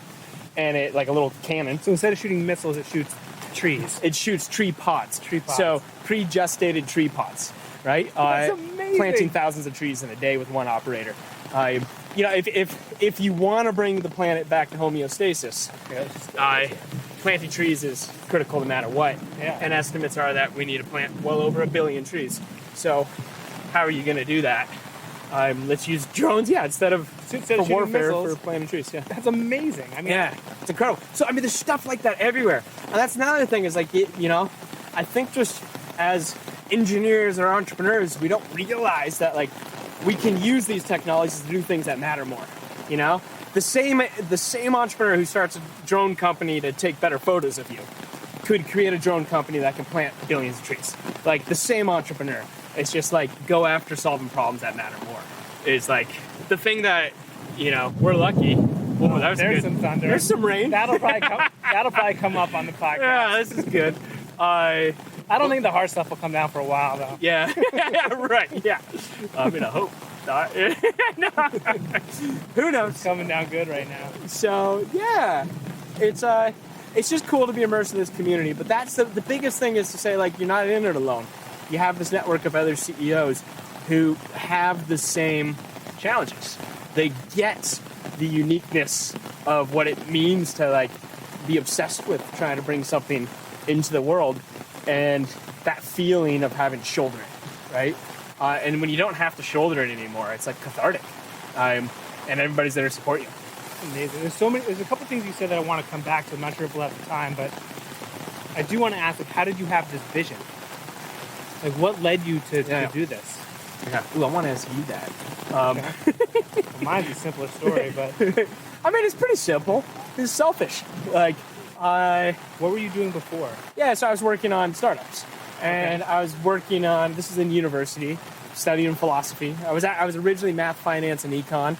and it like a little cannon. So instead of shooting missiles, it shoots trees. It shoots tree pods. So pre-gestated tree pods, right? That's amazing. Planting thousands of trees in a day with one operator. You know, if you want to bring the planet back to homeostasis, planting trees is critical no matter what. And estimates are that we need to plant well over 1 billion trees. So how are you going to do that? Let's use drones, instead of for warfare, missiles, for planting trees. That's amazing. I mean, it's incredible. So I mean, there's stuff like that everywhere, and that's another thing. Is like, you know, I think just as engineers or entrepreneurs, we don't realize that like we can use these technologies to do things that matter more. You know, the same entrepreneur who starts a drone company to take better photos of you could create a drone company that can plant billions of trees. Like, the same entrepreneur. It's just like, go after solving problems that matter more. It's like the thing that, we're lucky. Oh, that was There's good. some thunder. There's some rain. That'll probably come up on the podcast. Yeah, this is good. I don't think the hard stuff will come down for a while, though. Yeah, right. Yeah, I hope not. No. Who knows? It's coming down good right now. So yeah, it's just cool to be immersed in this community. But that's the biggest thing, is to say, like, you're not in it alone. You have this network of other CEOs who have the same challenges. They get the uniqueness of what it means to, like, be obsessed with trying to bring something into the world, and that feeling of having to shoulder it, right? And when you don't have to shoulder it anymore, it's like cathartic, and everybody's there to support you. Amazing. There's a couple things you said that I want to come back to. I'm not sure if we'll have the time, but I do want to ask, like, how did you have this vision? Like, what led you to do this? Yeah. Ooh, I want to ask you that. Okay. Well, mine's the simplest story, but it's pretty simple. It's selfish. Like, what were you doing before? Yeah, so I was working on startups, and I was working on, this is in university, studying philosophy. I was originally math, finance, and econ,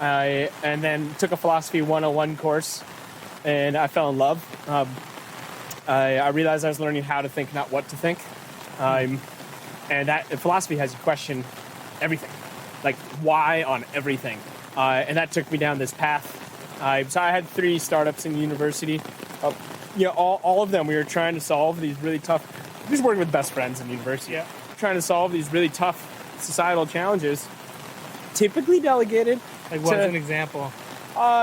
and then took a philosophy 101 course, and I fell in love. I realized I was learning how to think, not what to think. And that philosophy has you question everything, like why on everything. And that took me down this path. So I had 3 startups in university. All of them, we were trying to solve these really tough, just working with best friends in university, trying to solve these really tough societal challenges, typically delegated. Like, what's an example?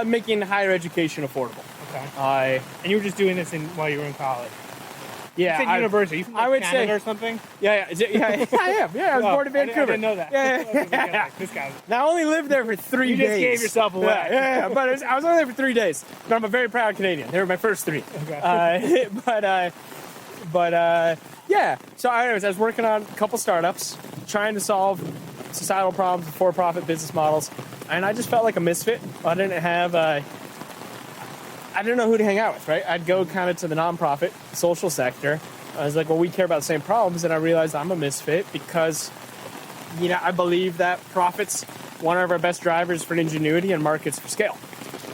Making higher education affordable. Okay. And you were just doing this while you were in college? Yeah, you said university. You from Canada or something? Yeah, I am. Yeah, I was born in Vancouver. I didn't know that. Yeah. This guy. Now, I only lived there for 3 days. You just gave yourself away. Yeah. But I was only there for 3 days. But I'm a very proud Canadian. They were my first 3. Okay. Yeah. So anyways, I was working on a couple startups, trying to solve societal problems, for-profit business models, and I just felt like a misfit. I didn't know who to hang out with, right? I'd go kind of to the nonprofit, social sector. I was like, well, we care about the same problems, and I realized I'm a misfit because, I believe that profit's one of our best drivers for ingenuity and markets for scale.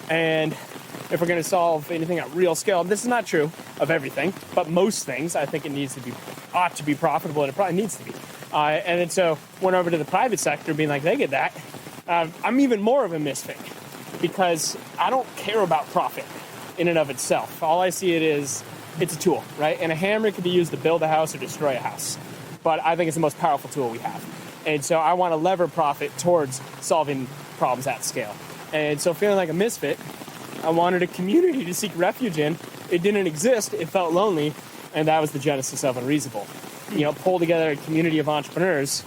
And if we're going to solve anything at real scale, and this is not true of everything, but most things, I think ought to be profitable, and it probably needs to be. And then so went over to the private sector, being like, they get that. I'm even more of a misfit because I don't care about profit in and of itself. All I see it's a tool, right? And a hammer can be used to build a house or destroy a house. But I think it's the most powerful tool we have. And so I want to lever profit towards solving problems at scale. And so feeling like a misfit, I wanted a community to seek refuge in. It didn't exist. It felt lonely. And that was the genesis of Unreasonable. Pull together a community of entrepreneurs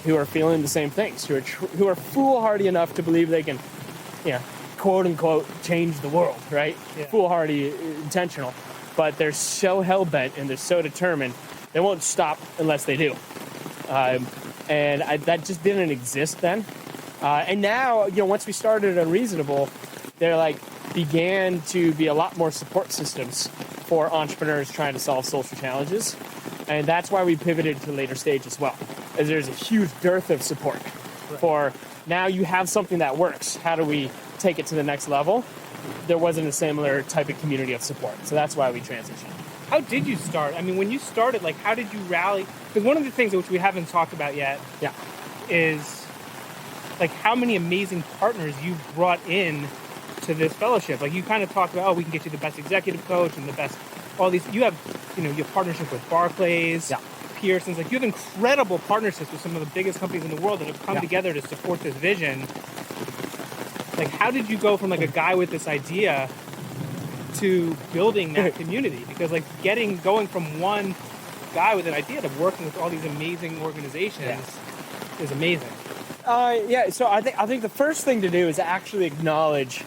who are feeling the same things, who are foolhardy enough to believe they can, quote unquote, change the world, right? Yeah. Foolhardy, intentional, but they're so hell-bent and they're so determined, they won't stop unless they do. That just didn't exist then. And now, once we started Unreasonable, there began to be a lot more support systems for entrepreneurs trying to solve social challenges. And that's why we pivoted to later stage as well, as there's a huge dearth of support for now you have something that works. How do we take it to the next level? There wasn't a similar type of community of support. So that's why we transitioned. How did you start? I mean, when you started, how did you rally? Because one of the things which we haven't talked about yet is how many amazing partners you brought in to this fellowship. You kind of talked about, we can get you the best executive coach and the best, all these, you have partnership with Barclays, Pearson's, you have incredible partnerships with some of the biggest companies in the world that have come together to support this vision. How did you go from a guy with this idea to building that community? Because going from one guy with an idea to working with all these amazing organizations is amazing. So I think the first thing to do is actually acknowledge.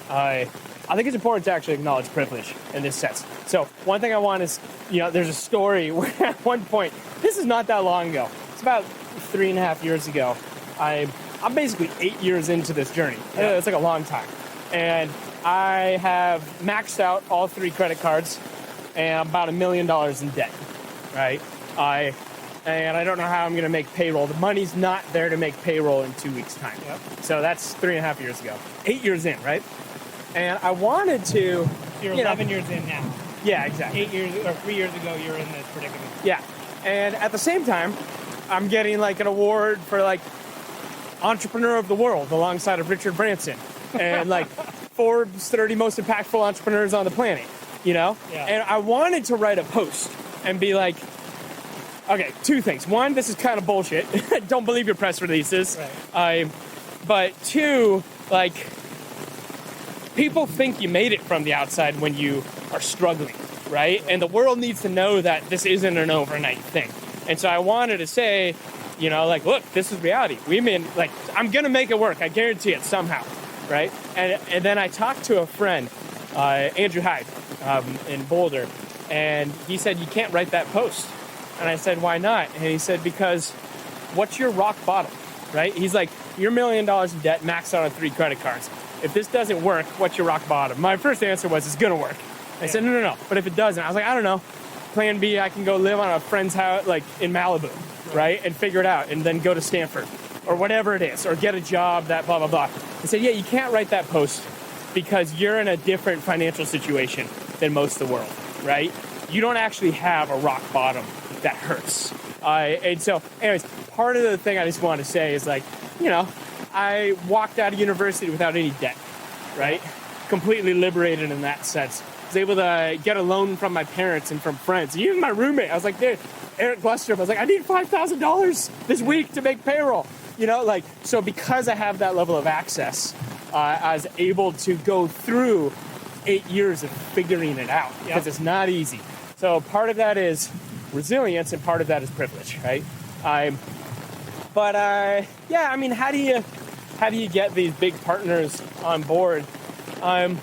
I think it's important to actually acknowledge privilege in this sense. So one thing I want is, there's a story where at one point, this is not that long ago. It's about 3.5 years ago. I'm basically 8 years into this journey. It's a long time. and I have maxed out all 3 credit cards and I'm about $1 million in debt, right? And I don't know how I'm going to make payroll. The money's not there to make payroll in 2 weeks' time. Yep. So that's 3.5 years ago. 8 years in, right? And I wanted to... You're 11 years in now. Yeah, exactly. 8 years or 3 years ago, you were in this predicament. Yeah. And at the same time, I'm getting like an award for like Entrepreneur of the World alongside of Richard Branson and like Forbes 30 most impactful entrepreneurs on the planet, you know? Yeah. And I wanted to write a post and be like, okay, 2 things. 1, this is kind of bullshit. Don't believe your press releases. Right. But 2, like, people think you made it from the outside when you are struggling, right? And the world needs to know that this isn't an overnight thing. And so I wanted to say, you know, like, look, this is reality. I'm going to make it work. I guarantee it somehow, right? And then I talked to a friend, Andrew Hyde, in Boulder, and he said, you can't write that post. And I said, why not? And he said, because what's your rock bottom, right? He's like, you're $1 million in debt, maxed out on 3 credit cards. If this doesn't work, what's your rock bottom? My first answer was, it's going to work. I said, no. But if it doesn't, I was like, I don't know. Plan B, I can go live on a friend's house, like in Malibu, right? And figure it out and then go to Stanford or whatever it is, or get a job that blah, blah, blah. I said, yeah, you can't write that post because you're in a different financial situation than most of the world, right? You don't actually have a rock bottom that hurts. And so, anyways, part of the thing I just want to say is like, you know, I walked out of university without any debt, right? Completely liberated in that sense. I was able to get a loan from my parents and from friends. Even my roommate, I was like, dude, Eric Gluster, I was like, I need $5,000 this week to make payroll. You know, like, so because I have that level of access, I was able to go through 8 years of figuring it out because it's not easy. So part of that is resilience and part of that is privilege, right? Yeah, I mean, how do you get these big partners on board? So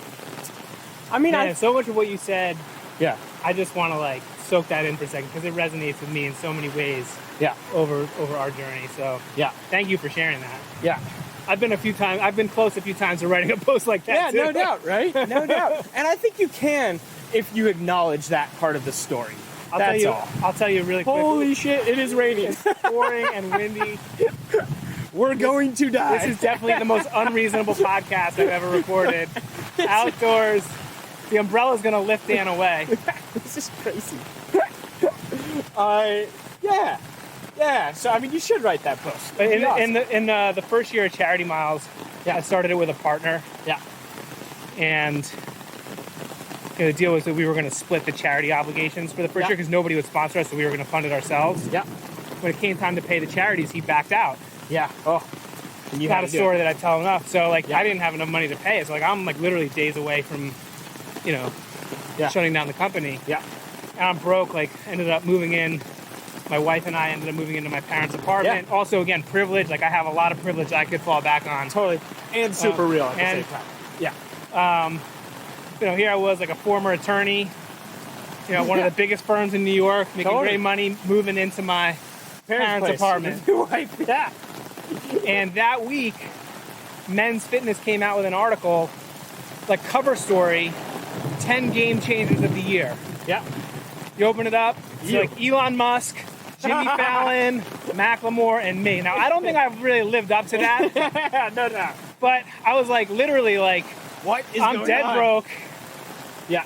much of what you said, yeah, I just want to like soak that in for a second because it resonates with me in so many ways. Yeah. Over our journey. So yeah, thank you for sharing that. Yeah. I've been close a few times to writing a post like that. Yeah, too. no doubt, right? No doubt. And I think you can if you acknowledge that part of the story. I'll tell you really quick. Holy shit, it is raining. It's pouring and windy. We're going to die. This is definitely the most unreasonable podcast I've ever recorded. Outdoors. The umbrella's going to lift Dan away. This is crazy. Yeah. So, I mean, you should write that post. In the first year of Charity Miles, I started it with a partner. Yeah. And the deal was that we were going to split the charity obligations for the first year because nobody would sponsor us, so we were going to fund it ourselves. Yeah. When it came time to pay the charities, he backed out. Yeah. Oh. And you had a story that I tell enough. So, like, I didn't have enough money to pay it. So, like, I'm, like, literally days away from, you know, shutting down the company. Yeah. And I'm broke. Like, ended up moving in. My wife and I ended up moving into my parents' apartment. Yeah. Also, again, privilege. Like, I have a lot of privilege I could fall back on. Totally. And super real at the same time. Yeah. You know, here I was, like, a former attorney. You know, one of the biggest firms in New York, making great money, moving into my parents' apartment. Yeah. And that week, Men's Fitness came out with an article, like cover story, 10 game changers of the year. Yeah. You open it up, it's like Elon Musk, Jimmy Fallon, Macklemore, and me. Now, I don't think I've really lived up to that. No. But I was like, literally like, what is I'm going dead on? broke. Yeah.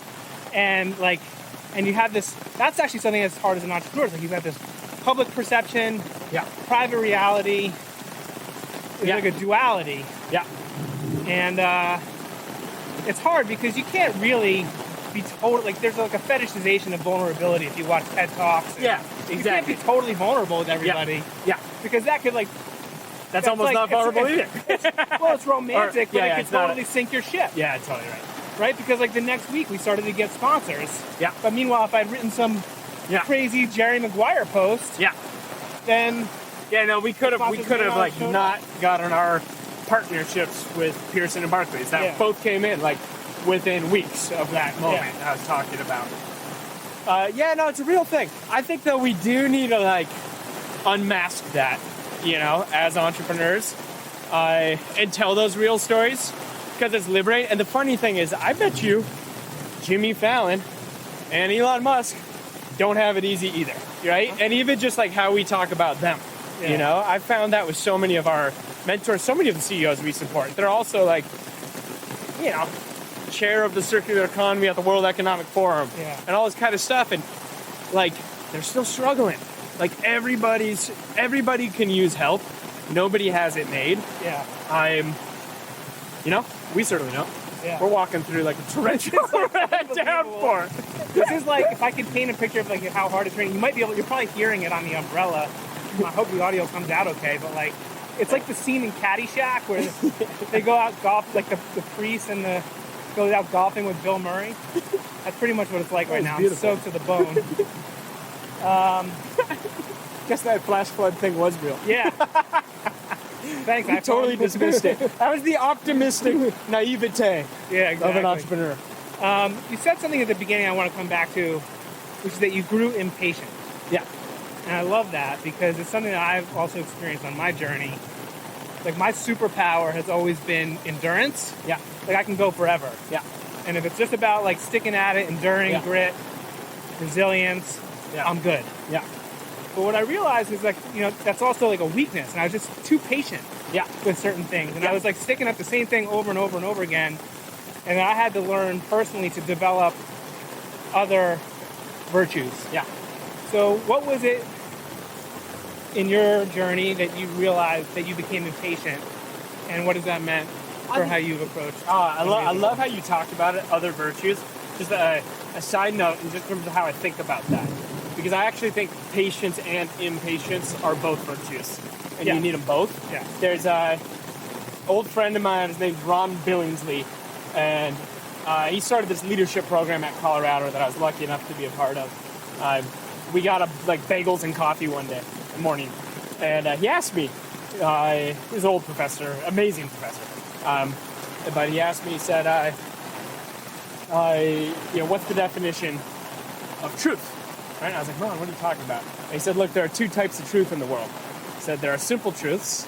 And like, and you have this, that's actually something that's hard as an entrepreneur. Like, you've got this public perception, private reality. It's like a duality. Yeah. And it's hard because you can't really be total, like there's like a fetishization of vulnerability if you watch TED Talks. Exactly. You can't be totally vulnerable with everybody. Yeah. Because that could like... That's almost like, not vulnerable either. Well, it's romantic, but it could totally sink your ship. Yeah, totally right. Right? Because like the next week we started to get sponsors. Yeah. But meanwhile, if I'd written some crazy Jerry Maguire post, then... Yeah, no, we could have like not gotten our partnerships with Pearson and Barclays. That both came in like within weeks of that moment I was talking about. No, it's a real thing. I think that we do need to like unmask that, you know, as entrepreneurs, and tell those real stories. because it's liberating. And the funny thing is, I bet you Jimmy Fallon and Elon Musk don't have it easy either, right? And even just like how we talk about them, you know, I found that with so many of our mentors, so many of the CEOs we support. They're also like, you know, chair of the circular economy at the World Economic Forum and all this kind of stuff. And like, they're still struggling. Like everybody can use help. Nobody has it made. You know, we certainly don't. We're walking through like a torrential downpour. This is like, if I could paint a picture of like how hard it's raining, you're probably hearing it on the umbrella. I hope the audio comes out okay, but like, it's like the scene in Caddyshack where they go out golf, like the priest and goes out golfing with Bill Murray. That's pretty much what it's like right now. Beautiful. I'm soaked to the bone. Guess that flash flood thing was real. Yeah. Thanks. I totally dismissed it. That was the optimistic naivete of an entrepreneur. You said something at the beginning I want to come back to, which is that you grew impatient. Yeah. And I love that because it's something that I've also experienced on my journey. Like my superpower has always been endurance. Yeah. Like I can go forever. Yeah. And if it's just about like sticking at it, enduring, grit, resilience, I'm good. Yeah. But what I realized is like, you know, that's also like a weakness. And I was just too patient with certain things. And I was like sticking at the same thing over and over and over again. And I had to learn personally to develop other virtues. Yeah. So what was it in your journey that you realized that you became impatient? And what has that meant for how you've approached? I love how you talked about it, other virtues. Just a side note, in just terms of how I think about that. Because I actually think patience and impatience are both virtues. And you need them both. Yeah. There's an old friend of mine, his name's Ron Billingsley. And he started this leadership program at Colorado that I was lucky enough to be a part of. We got bagels and coffee one day in the morning. And he asked me, he's an old professor, amazing professor. But he asked me, he said, what's the definition of truth? Right? And I was like, Ron, what are you talking about? And he said, look, there are two types of truth in the world. He said, there are simple truths,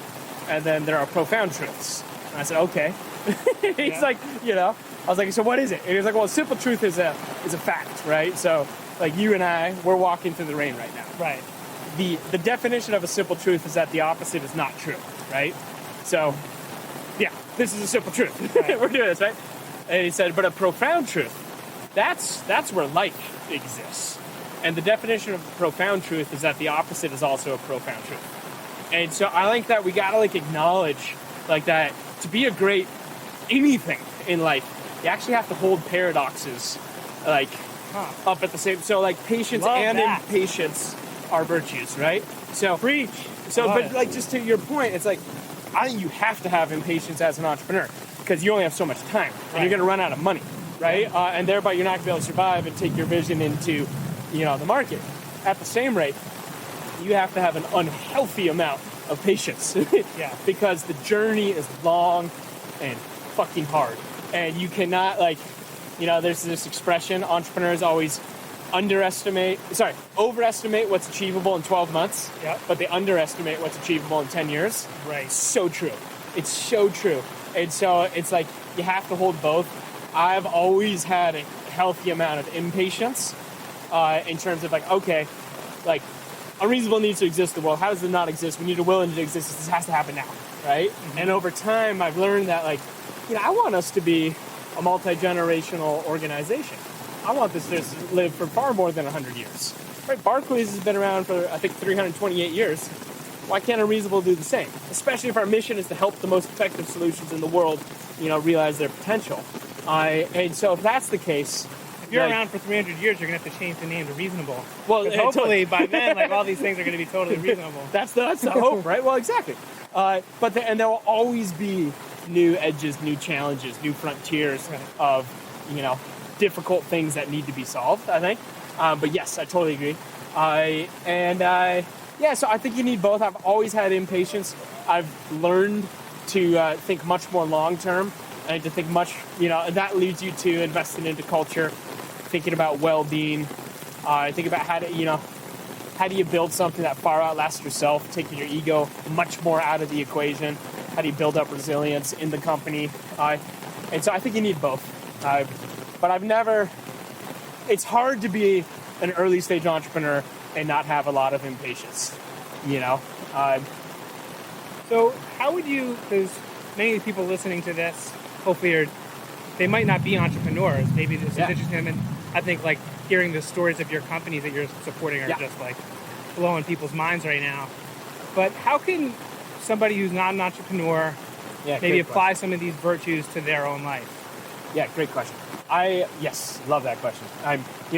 and then there are profound truths. And I said, okay. He's like, you know, I was like, so what is it? And he was like, well, simple truth is a fact, right? So, like, you and I, we're walking through the rain right now. Right. The definition of a simple truth is that the opposite is not true, right? So, yeah, this is a simple truth. Right. We're doing this, right? And he said, but a profound truth, that's where life exists. And the definition of profound truth is that the opposite is also a profound truth. And so I like that we gotta acknowledge that to be a great anything in life, you actually have to hold paradoxes up at the same. So patience and impatience are virtues, right? So preach. So, but just to your point, it's I think you have to have impatience as an entrepreneur because you only have so much time and you're gonna run out of money, right? And thereby you're not gonna be able to survive and take your vision into the market. At the same rate, you have to have an unhealthy amount of patience. Because the journey is long and fucking hard. And you cannot there's this expression, entrepreneurs always overestimate what's achievable in 12 months, but they underestimate what's achievable in 10 years. Right. So true. It's so true. And so it's you have to hold both. I've always had a healthy amount of impatience. In terms of unreasonable needs to exist in the world. How does it not exist? We need to will it to exist. This has to happen now, right? Mm-hmm. And over time, I've learned that I want us to be a multi-generational organization. I want this to live for far more than 100 years. Right? Barclays has been around for I think 328 years. Why can't Unreasonable do the same? Especially if our mission is to help the most effective solutions in the world, realize their potential. And so if that's the case. If you're around for 300 years, you're going to have to change the name to Reasonable. Well, hopefully by then, all these things are going to be totally reasonable. That's the hope, right? Well, exactly. But there will always be new edges, new challenges, new frontiers of, difficult things that need to be solved, I think. But yes, I totally agree. So I think you need both. I've always had impatience. I've learned to think much more long-term and to think much, and that leads you to investing into culture, thinking about well-being, think about how do you build something that far outlasts yourself, taking your ego much more out of the equation? How do you build up resilience in the company? And so I think you need both. But I've never, it's hard to be an early stage entrepreneur and not have a lot of impatience, you know? So how would you, because many of the people listening to this, hopefully they might not be entrepreneurs. Maybe this is interesting to them. And I think like hearing the stories of your companies that you're supporting are just like blowing people's minds right now. But how can somebody who's not an entrepreneur maybe apply some of these virtues to their own life? Yeah, great question. Love that question.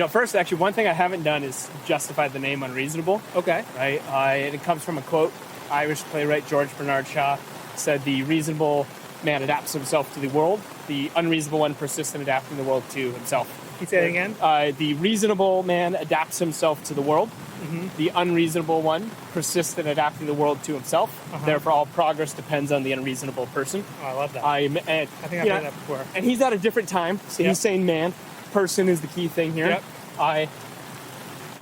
First, actually, one thing I haven't done is justify the name Unreasonable. Okay. Right? And it comes from a quote. Irish playwright George Bernard Shaw said, "The reasonable man adapts himself to the world. The unreasonable one persists in adapting the world to himself." Can you say it again? The reasonable man adapts himself to the world. Mm-hmm. The unreasonable one persists in adapting the world to himself. Therefore, all progress depends on the unreasonable person. Oh, I love that. I think I've heard that before. And he's at a different time, so he's saying man. Person is the key thing here. Yep.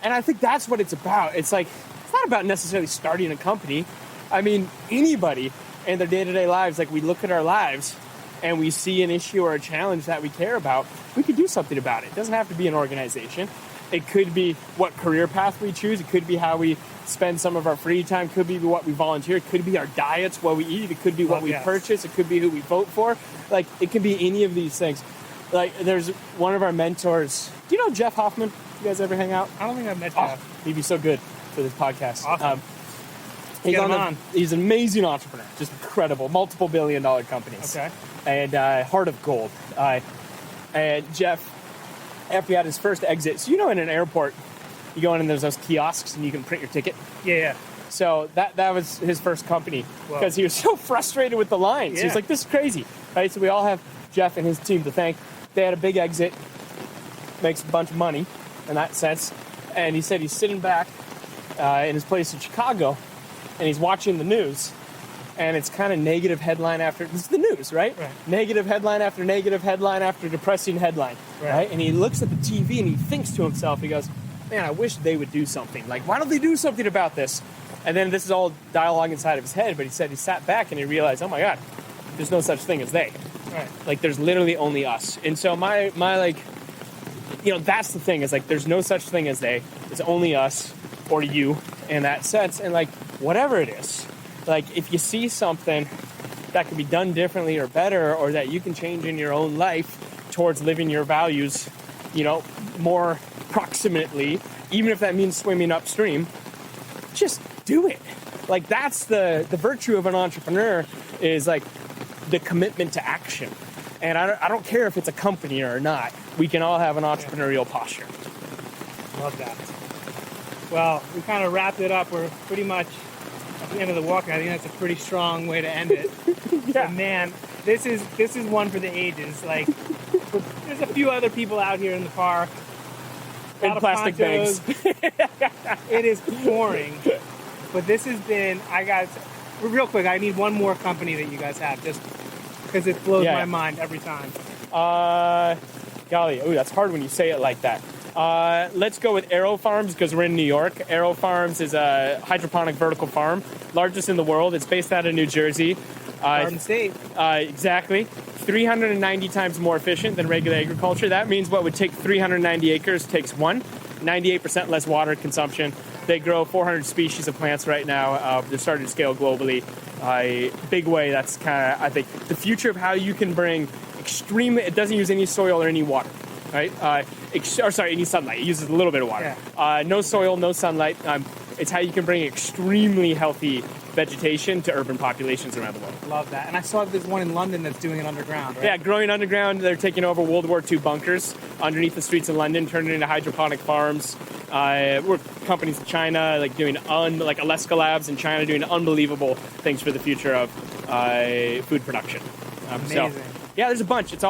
And I think that's what it's about. It's like, it's not about necessarily starting a company. I mean, anybody in their day-to-day lives, like we look at our lives and we see an issue or a challenge that we care about, we could do something about it. It doesn't have to be an organization. It could be what career path we choose. It could be how we spend some of our free time. It could be what we volunteer. It could be our diets, what we eat. It could be what we purchase. It could be who we vote for. Like, it can be any of these things. Like, there's one of our mentors. Do you know Jeff Hoffman? You guys ever hang out? I don't think I've met Jeff. He'd be so good for this podcast. Awesome. He's an amazing entrepreneur. Just incredible. Multiple billion-dollar companies. Okay. And heart of gold. And Jeff, after he had his first exit, so in an airport, you go in and there's those kiosks and you can print your ticket. Yeah. So that was his first company because he was so frustrated with the lines. He's like, this is crazy, right? So we all have Jeff and his team to thank. They had a big exit, makes a bunch of money in that sense. And he said he's sitting back in his place in Chicago and he's watching the news. And it's kind of negative headline after, this is the news, right? Negative headline after negative headline after depressing headline, right? And he looks at the TV and he thinks to himself, he goes, man, I wish they would do something. Like, why don't they do something about this? And then this is all dialogue inside of his head, but he said he sat back and he realized, oh my God, there's no such thing as they. Right. Like, there's literally only us. And so my like, that's the thing, is like, there's no such thing as they. It's only us or you in that sense. And like, whatever it is, like, if you see something that can be done differently or better, or that you can change in your own life towards living your values, more proximately, even if that means swimming upstream, just do it. Like, that's the virtue of an entrepreneur, is like the commitment to action. And I don't care if it's a company or not. We can all have an entrepreneurial posture. Love that. Well, we kind of wrapped it up. We're pretty much at the end of the walk. I think that's a pretty strong way to end it. But man, this is one for the ages. Like, there's a few other people out here in the park. In plastic bags. It is pouring. But this has been, real quick, I need one more company that you guys have, just because it blows my mind every time. Golly, that's hard when you say it like that. Let's go with Aero Farms, because we're in New York. Aero Farms is a hydroponic vertical farm, largest in the world. It's based out of New Jersey. Garden State. Exactly. 390 times more efficient than regular agriculture. That means what would take 390 acres takes 98% less water consumption. They grow 400 species of plants right now. They're starting to scale globally. Big way. That's kind of, I think, the future of how you can bring it doesn't use any soil or any water, right? Any sunlight. It uses a little bit of water. Yeah. No soil, no sunlight. It's how you can bring extremely healthy vegetation to urban populations around the world. Love that. And I saw there's one in London that's doing it underground, right? Yeah, growing underground. They're taking over World War II bunkers underneath the streets of London, turning it into hydroponic farms. We're companies in China, like doing like Alaska Labs in China, doing unbelievable things for the future of food production. Amazing. So, yeah, there's a bunch. This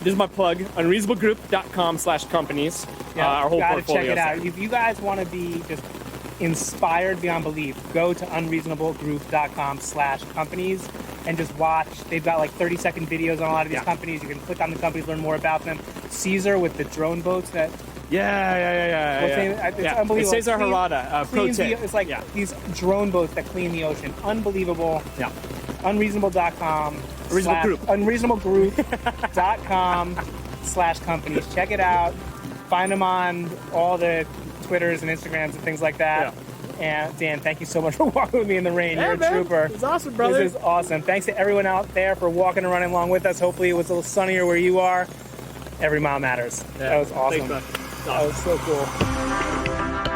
is my plug, unreasonablegroup.com/companies. Our whole portfolio. Check it out. If you guys want to be just inspired beyond belief, go to unreasonablegroup.com/companies and just watch. They've got like 30-second videos on a lot of these companies. You can click on the companies, learn more about them. Caesar with the drone boats that... It's unbelievable. It's Cesar Harada, pro tip. It's like these drone boats that clean the ocean. Unbelievable. Yeah. Unreasonable.com. unreasonablegroup.com/companies. Check it out. Find them on all the Twitters and Instagrams and things like that. And Dan, thank you so much for walking with me in the rain. You're a trooper. It's awesome, brother. This is awesome. Thanks to everyone out there for walking and running along with us. Hopefully it was a little sunnier where you are. Every mile matters. That was awesome. Thanks, That was so cool.